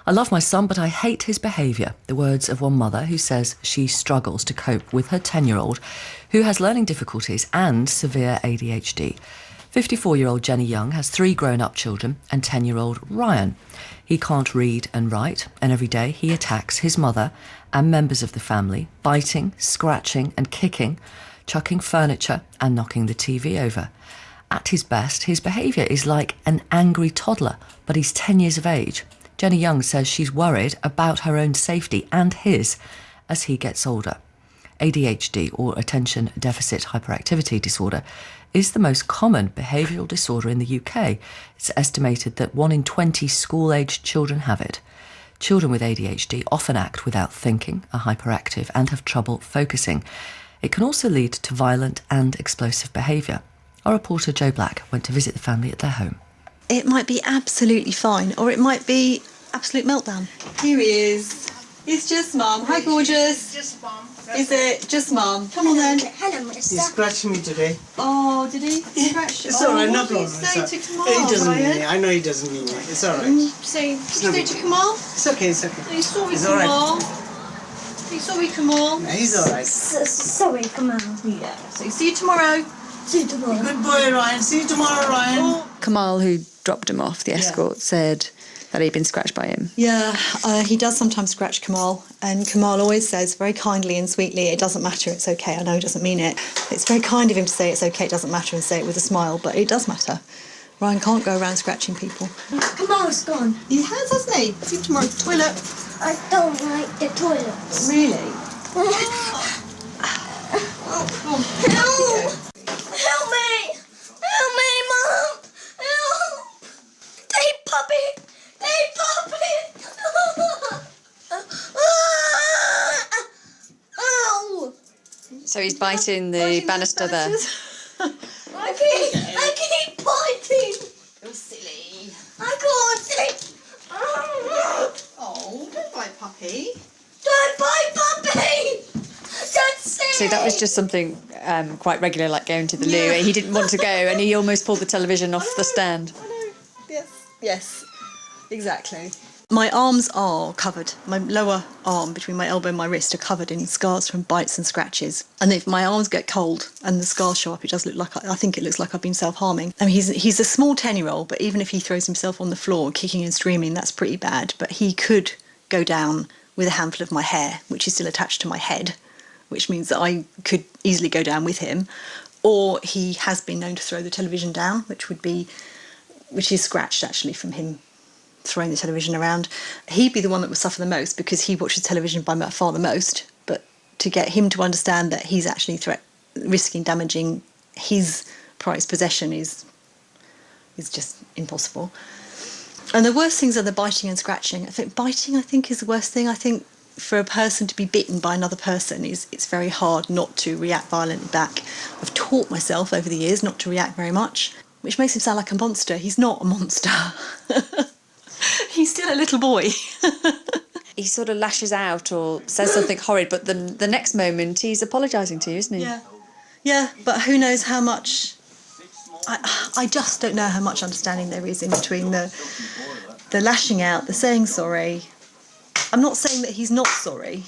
I love my son, but I hate his behaviour. The words of one mother who says she struggles to cope with her 10-year-old who has learning difficulties and severe ADHD. 54-year-old Jenny Young has 3 grown-up children and 10-year-old Ryan. He can't read and write, and every day he attacks his mother and members of the family, biting, scratching and kicking, chucking furniture and knocking the TV over. At his best, his behaviour is like an angry toddler, but he's 10 years of age. Jenny Young says she's worried about her own safety and his as he gets older. ADHD, or Attention Deficit Hyperactivity Disorder, is the most common behavioural disorder in the UK. It's estimated that 1 in 20 school-aged children have it. Children with ADHD often act without thinking, are hyperactive and have trouble focusing. It can also lead to violent and explosive behaviour. Our reporter Joe Black went to visit the family at their home. It might be absolutely fine, or it might be absolute meltdown. Here he is. It's just Mum. Hi, gorgeous. Just Mum. Is it just Mum? Come on then. Hello, Mister. He scratched me today. Oh, did he? Scratch? It's all right, no problem. What did he say to Kamal, He doesn't mean Ryan? it. I know he doesn't mean it. It's all right. Say to Kamal? It's okay, it's okay. He's sorry, It's all right. Kamal. He's sorry, Kamal. Yeah, he's all right. Sorry, come on. Yeah. So see you tomorrow. See you tomorrow. Good boy, Ryan. See you tomorrow, Ryan. Kamal, who dropped him off, the escort, said that he'd been scratched by him. Yeah, he does sometimes scratch Kamal, and Kamal always says very kindly and sweetly, it doesn't matter, it's okay. I know he doesn't mean it. It's very kind of him to say it's okay, it doesn't matter, and say it with a smile, but it does matter. Ryan can't go around scratching people. Kamal's gone. He has, hasn't he? See you tomorrow. Toilet. I don't like the toilets. Really? Help! Help me! Help me, Mum! Help! Hey, puppy! Hey, puppy! Ow! So he's biting the banister there. I keep biting! You're silly. I can't take... Oh, don't bite puppy. Don't bite, puppy! That's silly! So that was just something quite regular, like going to the loo. He didn't want to go, and he almost pulled the television off the stand. I know. Yes, exactly. My arms are covered. My lower arm, between my elbow and my wrist, are covered in scars from bites and scratches. And if my arms get cold and the scars show up, it does look like, I think it looks like I've been self-harming. I mean, he's a small 10-year-old, but even if he throws himself on the floor, kicking and screaming, that's pretty bad. But he could go down with a handful of my hair, which is still attached to my head, which means that I could easily go down with him. Or he has been known to throw the television down, which is scratched actually from him throwing the television around. He'd be the one that would suffer the most because he watches television by far the most. But to get him to understand that he's actually risking damaging his prized possession is just impossible. And the worst things are the biting and scratching. Biting is the worst thing. I think for a person to be bitten by another person it's very hard not to react violently back. I've taught myself over the years not to react very much, which makes him sound like a monster. He's not a monster. He's still a little boy. He sort of lashes out or says something horrid, but the next moment he's apologising to you, isn't he? Yeah, but who knows how much... I just don't know how much understanding there is in between the lashing out, the saying sorry. I'm not saying that he's not sorry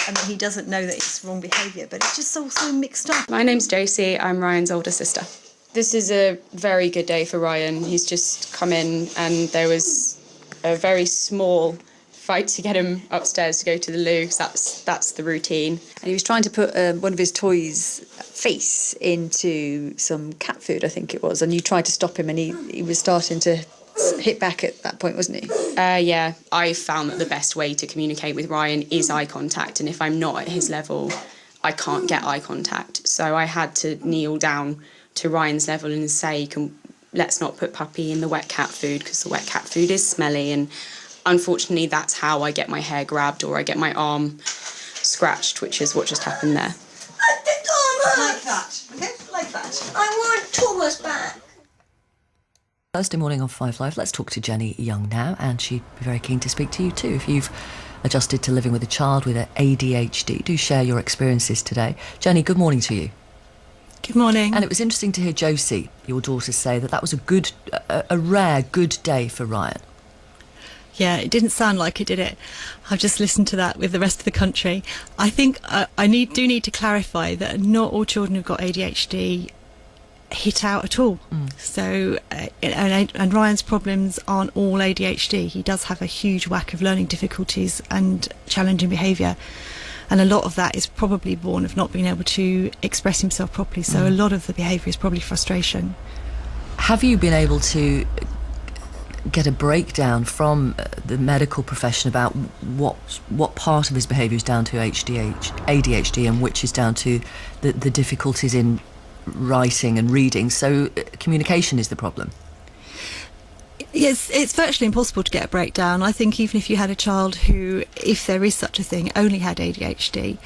and that he doesn't know that it's wrong behaviour, but it's just all so mixed up. My name's Josie, I'm Ryan's older sister. This is a very good day for Ryan. He's just come in and there was a very small fight to get him upstairs to go to the loo, 'cause that's the routine. And he was trying to put one of his toys' face into some cat food, I think it was, and you tried to stop him and he was starting to hit back at that point, wasn't he? Yeah, I found that the best way to communicate with Ryan is eye contact, and if I'm not at his level, I can't get eye contact. So I had to kneel down to Ryan's level and say, let's not put puppy in the wet cat food because the wet cat food is smelly, and unfortunately that's how I get my hair grabbed or I get my arm scratched, which is what just happened there. Like that, okay? Like that. I want Thomas back. Thursday morning on 5 Live, let's talk to Jenny Young now, and she'd be very keen to speak to you too. If you've adjusted to living with a child with ADHD, do share your experiences today. Jenny, good morning to you. Good morning. And it was interesting to hear Josie, your daughter, say that was a rare good day for Ryan. Yeah, it didn't sound like it, did it? I've just listened to that with the rest of the country. I think I need to clarify that not all children who've got ADHD hit out at all. So, and Ryan's problems aren't all ADHD. He does have a huge whack of learning difficulties and challenging behaviour. And a lot of that is probably born of not being able to express himself properly. So a lot of the behaviour is probably frustration. Have you been able to get a breakdown from the medical profession about what part of his behaviour is down to ADHD and which is down to the difficulties in writing and reading? So communication is the problem. Yes, it's virtually impossible to get a breakdown. I think even if you had a child who, if there is such a thing, only had ADHD,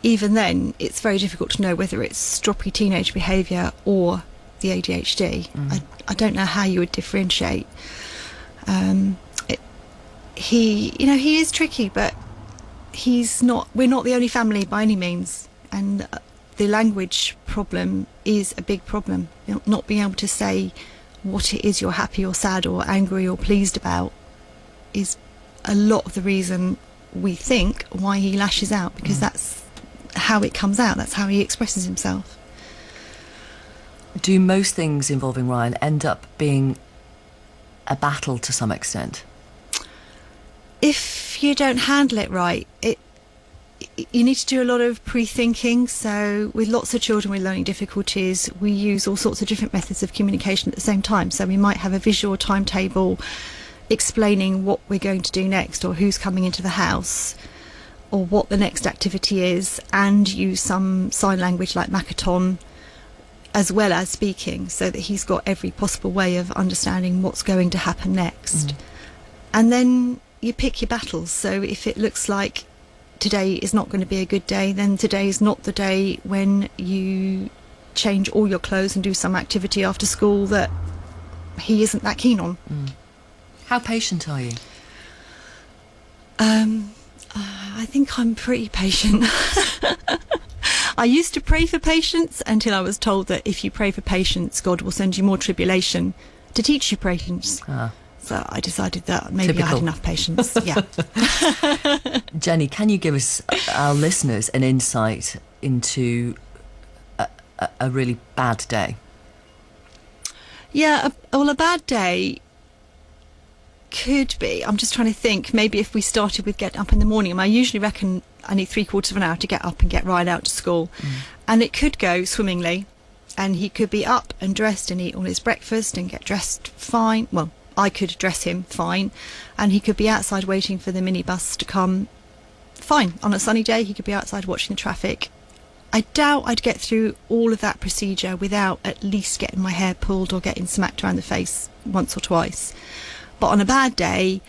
even then it's very difficult to know whether it's stroppy teenage behaviour or the ADHD. I don't know how you would differentiate. He is tricky, but we're not the only family by any means, and the language problem is a big problem. Not being able to say what it is you're happy or sad or angry or pleased about is a lot of the reason we think why he lashes out, because that's how it comes out, that's how he expresses himself. Do most things involving Ryan end up being a battle to some extent? If you don't handle it right, you need to do a lot of pre-thinking. So with lots of children with learning difficulties, we use all sorts of different methods of communication at the same time. So we might have a visual timetable explaining what we're going to do next, or who's coming into the house, or what the next activity is, and use some sign language like Makaton, as well as speaking, so that he's got every possible way of understanding what's going to happen next. And then you pick your battles. So if it looks like today is not going to be a good day, then today is not the day when you change all your clothes and do some activity after school that he isn't that keen on. How patient are you? I think I'm pretty patient. I used to pray for patience until I was told that if you pray for patience, God will send you more tribulation to teach you patience. So I decided that maybe Typical. I had enough patience. Yeah. Jenny, can you give us, our listeners, an insight into a really bad day? Yeah, a bad day could be, I'm just trying to think, maybe if we started with getting up in the morning. I usually reckon I need 3/4 of an hour to get up and get Ryan out to school. And it could go swimmingly, and he could be up and dressed and eat all his breakfast and get dressed fine. Well, I could dress him fine, and he could be outside waiting for the minibus to come fine. On a sunny day, he could be outside watching the traffic. I doubt I'd get through all of that procedure without at least getting my hair pulled or getting smacked around the face once or twice. But on a bad day,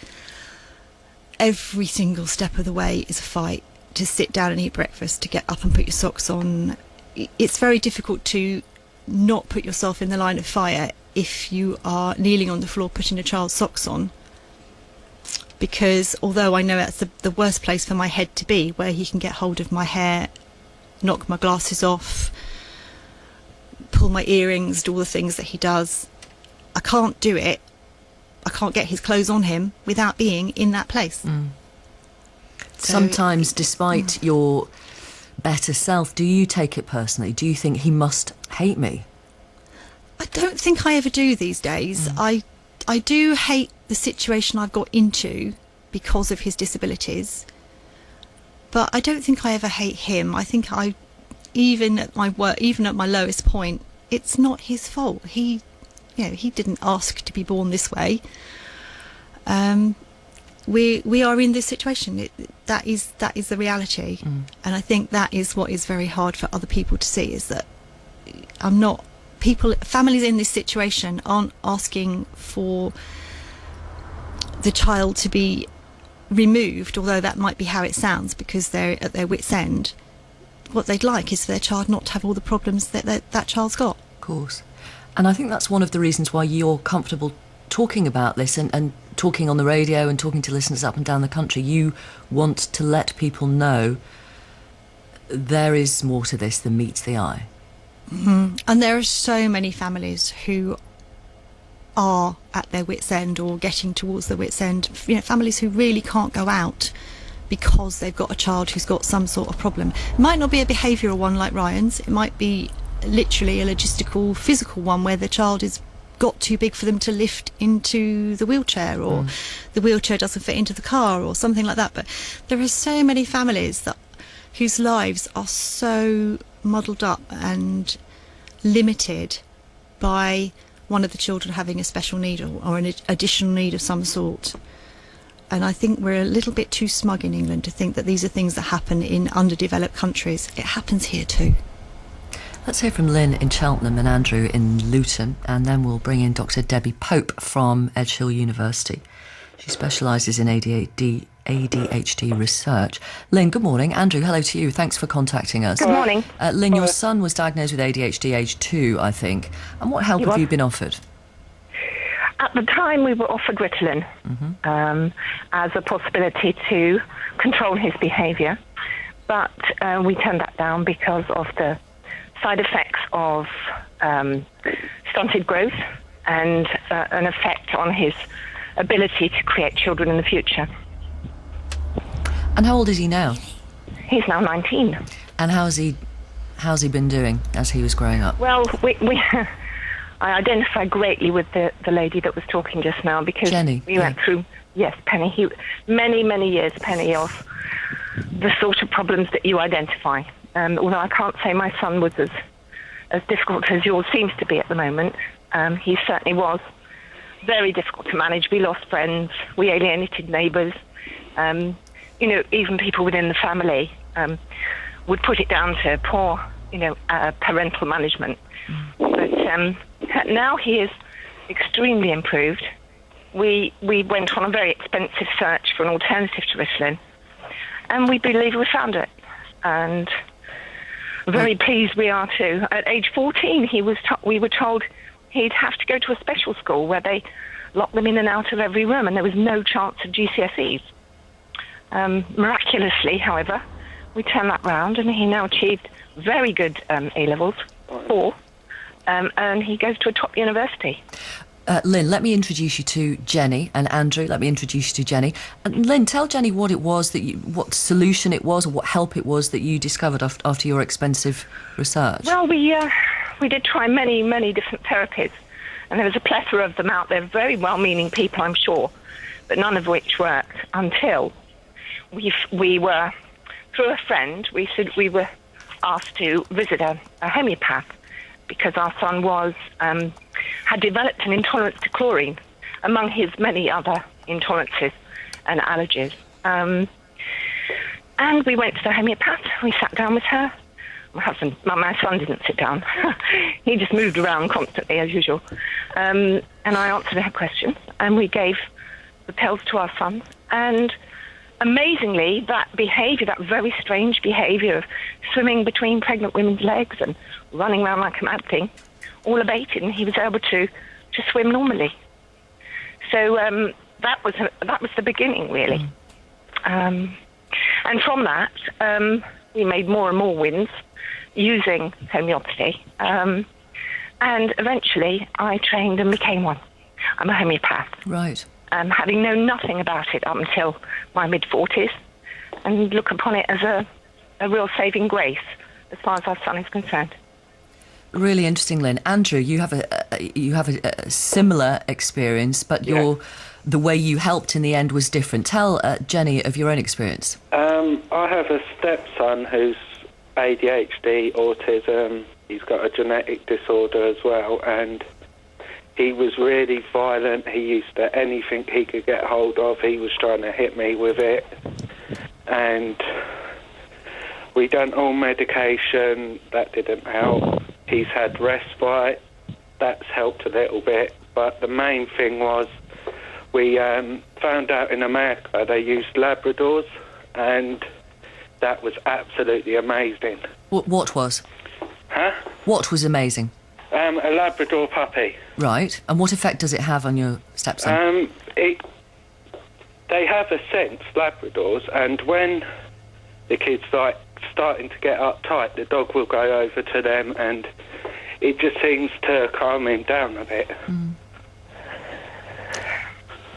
every single step of the way is a fight. To sit down and eat breakfast, to get up and put your socks on. It's very difficult to not put yourself in the line of fire if you are kneeling on the floor putting a child's socks on, because although I know that's the worst place for my head to be, where he can get hold of my hair, knock my glasses off, pull my earrings, do all the things that he does, I can't do it. I can't get his clothes on him without being in that place. So, sometimes, despite your better self, do you take it personally? Do you think he must hate me? I don't think I ever do these days. I do hate the situation I've got into because of his disabilities, but I don't think I ever hate him. I think even at my lowest point, it's not his fault. He didn't ask to be born this way. We are in this situation. That is the reality, and I think that is what is very hard for other people to see, is that families in this situation aren't asking for the child to be removed, although that might be how it sounds, because they're at their wits' end. What they'd like is for their child not to have all the problems that child's got. Of course. And I think that's one of the reasons why you're comfortable talking about this and talking on the radio and talking to listeners up and down the country. You want to let people know there is more to this than meets the eye. And there are so many families who are at their wits' end or getting towards their wits' end. You know, families who really can't go out because they've got a child who's got some sort of problem. It might not be a behavioural one like Ryan's. It might be literally a logistical, physical one where the child is got too big for them to lift into the wheelchair, or the wheelchair doesn't fit into the car, or something like that. But there are so many families whose lives are so muddled up and limited by one of the children having a special need or an additional need of some sort. And I think we're a little bit too smug in England to think that these are things that happen in underdeveloped countries. It happens here too. Let's hear from Lynn in Cheltenham and Andrew in Luton, and then we'll bring in Dr. Debbie Pope from Edgehill University. She specialises in ADHD research. Lynn, good morning. Andrew, hello to you. Thanks for contacting us. Good morning. Lynn, your son was diagnosed with ADHD age 2, I think. And what help have you been offered? At the time, we were offered Ritalin as a possibility to control his behaviour, but we turned that down because of the side effects of stunted growth and an effect on his ability to create children in the future. And how old is he now? He's now 19. And how's he been doing as he was growing up? Well, we I identify greatly with the lady that was talking just now, because Jenny, we went through, yes, Penny, many years, Penny, of the sort of problems that you identify. Although I can't say my son was as difficult as yours seems to be at the moment. He certainly was very difficult to manage. We lost friends, we alienated neighbours. Even people within the family would put it down to poor, parental management. But now he is extremely improved. We went on a very expensive search for an alternative to Ritalin, and we believe we found it. And very pleased we are too. At age 14, we were told he'd have to go to a special school where they locked them in and out of every room, and there was no chance of GCSEs. Miraculously, however, we turned that round, and he now achieved very good A-levels, 4, and he goes to a top university. Lynn, let me introduce you to Jenny, and Andrew, let me introduce you to Jenny. And Lynn, tell Jenny what it was what solution it was, or what help it was that you discovered after your expensive research. Well, we did try many different therapies, and there was a plethora of them out there, very well-meaning people, I'm sure, but none of which worked until we were, through a friend, we were asked to visit a homeopath, because our son had developed an intolerance to chlorine, among his many other intolerances and allergies. And we went to the homeopath. We sat down with her. My son didn't sit down. He just moved around constantly, as usual. And I answered her questions, and we gave the pills to our son. And amazingly, that behaviour, that very strange behaviour of swimming between pregnant women's legs and running around like a mad thing, all abated, and he was able to swim normally. So that was the beginning, really. And from that, we made more and more wins using homeopathy. And eventually, I trained and became one. I'm a homeopath. Right. Having known nothing about it up until my mid-40s, and look upon it as a real saving grace as far as our son is concerned. Really interesting, Lynn. Andrew, you have a similar experience, but the way you helped in the end was different. Tell Jenny of your own experience. I have a stepson who's ADHD, autism. He's got a genetic disorder as well, and he was really violent. He used to, anything he could get hold of, he was trying to hit me with it. And we done all medication, that didn't help. He's had respite, that's helped a little bit. But the main thing was we found out in America they used Labradors, and that was absolutely amazing. What was? Huh? What was amazing? A Labrador puppy. Right. And what effect does it have on your stepson? They have a sense, Labradors, and when the kid's starting to get uptight, the dog will go over to them, and it just seems to calm him down a bit.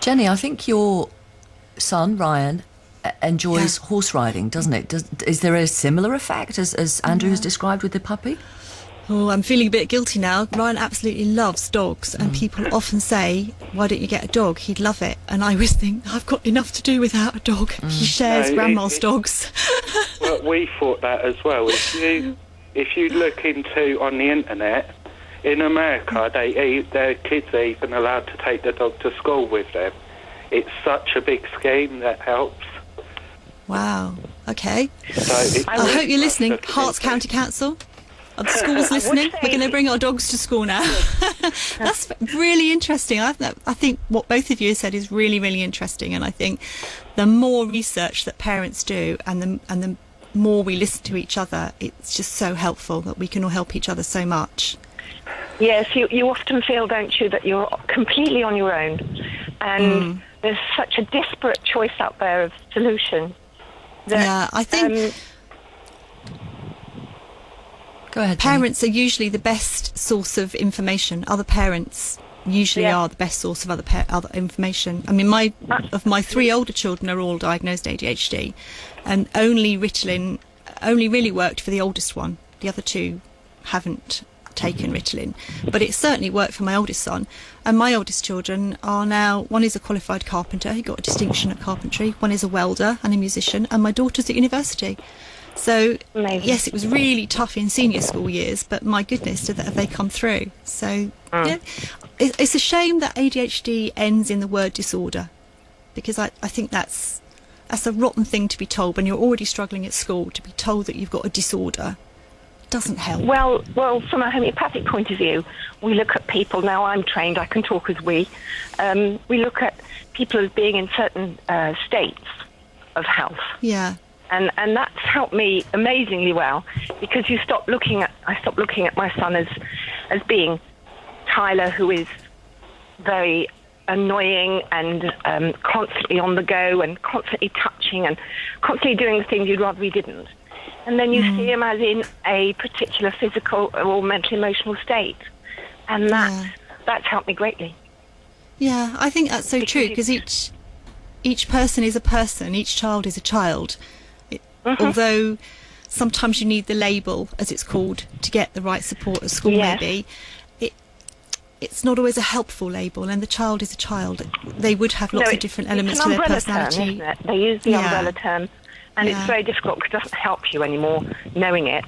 Jenny, I think your son, Ryan, enjoys horse riding, doesn't it? Is there a similar effect as Andrew has described with the puppy? Oh, I'm feeling a bit guilty now. Ryan absolutely loves dogs, and people often say, why don't you get a dog? He'd love it. And I always think, I've got enough to do without a dog. He shares grandma's dogs. Well, we thought that as well. If you look into on the internet, in America, their kids are even allowed to take the dog to school with them. It's such a big scheme that helps. Wow. Okay. So I hope you're listening. Hearts County Council. Are the schools listening? We're going to bring our dogs to school now. That's really interesting. I think what both of you have said is really, really interesting. And I think the more research that parents do and the more we listen to each other, it's just so helpful that we can all help each other so much. Yes, you often feel, don't you, that you're completely on your own. And there's such a disparate choice out there of solution. Yeah, I think... Go ahead, parents are usually the best source of information. Other parents usually are the best source of other information. I mean, my 3 older children are all diagnosed ADHD, and only Ritalin only really worked for the oldest one. The other 2 haven't taken Ritalin, but it certainly worked for my oldest son. And my oldest children are now, one is a qualified carpenter, he got a distinction at carpentry, one is a welder and a musician, and my daughter's at university. So, yes, it was really tough in senior school years, but my goodness, have they come through. So, yeah, it's a shame that ADHD ends in the word disorder, because I think that's a rotten thing to be told when you're already struggling at school. To be told that you've got a disorder doesn't help. Well, from a homeopathic point of view, we look at people, now I'm trained, I can talk as we look at people as being in certain states of health. Yeah. And that's helped me amazingly well, because I stopped looking at my son as being Tyler, who is very annoying and constantly on the go and constantly touching and constantly doing the things you'd rather he didn't. And then you see him as in a particular physical or mental emotional state. And that's helped me greatly. Yeah, I think that's so true, because each person is a person, each child is a child. Although sometimes you need the label, as it's called, to get the right support at school, maybe, it's not always a helpful label, and the child is a child. They would have lots of different elements to their personality. Term, isn't it? They use the umbrella term, and it's very difficult because it doesn't help you anymore knowing it.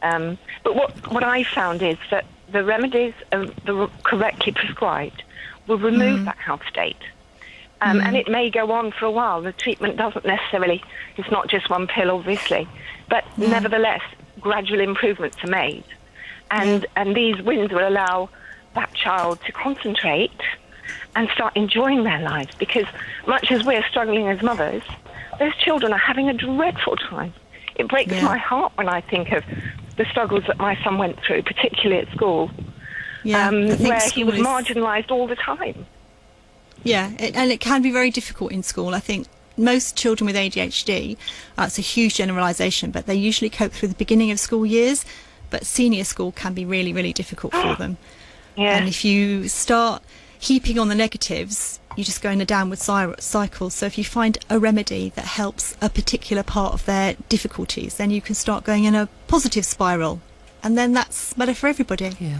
But what I found is that the remedies correctly prescribed will remove that health state. And it may go on for a while. The treatment doesn't necessarily, it's not just one pill, obviously, but nevertheless, gradual improvements are made. And these wins will allow that child to concentrate and start enjoying their lives, because much as we're struggling as mothers, those children are having a dreadful time. It breaks my heart when I think of the struggles that my son went through, particularly at school, where he was marginalised all the time. Yeah, and it can be very difficult in school. I think most children with ADHD, it's a huge generalisation, but they usually cope through the beginning of school years, but senior school can be really, really difficult for them. Yeah. And if you start heaping on the negatives, you just go in a downward cycle. So if you find a remedy that helps a particular part of their difficulties, then you can start going in a positive spiral. And then that's better for everybody. Yeah.